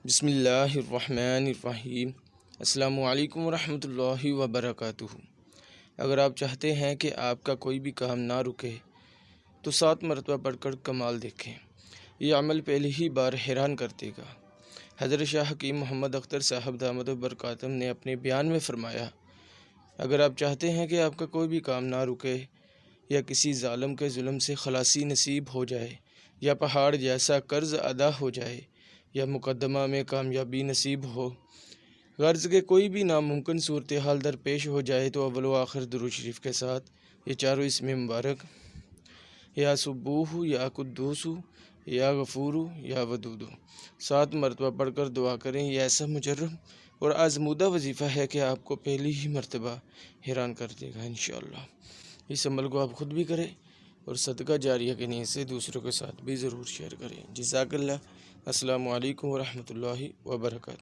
बिस्मिल्लाहिर्रहमानिर्रहीम। अस्सलामु अलैकुम वरहमतुल्लाहि वबरकातुहू। अगर आप चाहते हैं कि आपका कोई भी काम ना रुके तो 7 मरतबा पढ़कर कमाल देखें। ये अमल पहली ही बार हैरान कर देगा। हज़रत शाह हकीम मोहम्मद अख्तर साहब दामद बरकातुहू ने अपने बयान में फ़रमाया, अगर आप चाहते हैं कि आपका कोई भी काम ना रुके या किसी ज़ालिम के जुल्म से खलासी नसीब हो जाए या पहाड़ जैसा कर्ज़ अदा हो जाए या मुकदमा में कामयाबी नसीब हो, गर्ज़ के कोई भी नामुमकिन सूरत हाल दरपेश हो जाए तो अव्वल व आखिर दुरूद शरीफ के साथ ये चारों इसमें मुबारक या सुब्बूहु या कुद्दूसु या गफ़ूरु या वदूदु 7 मरतबा पढ़कर दुआ करें। यह ऐसा मुजर्रब और आज़मूदा वजीफ़ा है कि आपको पहली ही मरतबा हैरान कर देगा इंशाअल्लाह। इस अमल को आप ख़ुद भी करें और सदका जारिया के नीयत से दूसरों के साथ भी ज़रूर शेयर करें। जज़ाकल्लाह। अस्सलामु अलैकुम वरहमतुल्लाहि वबरकातुहू।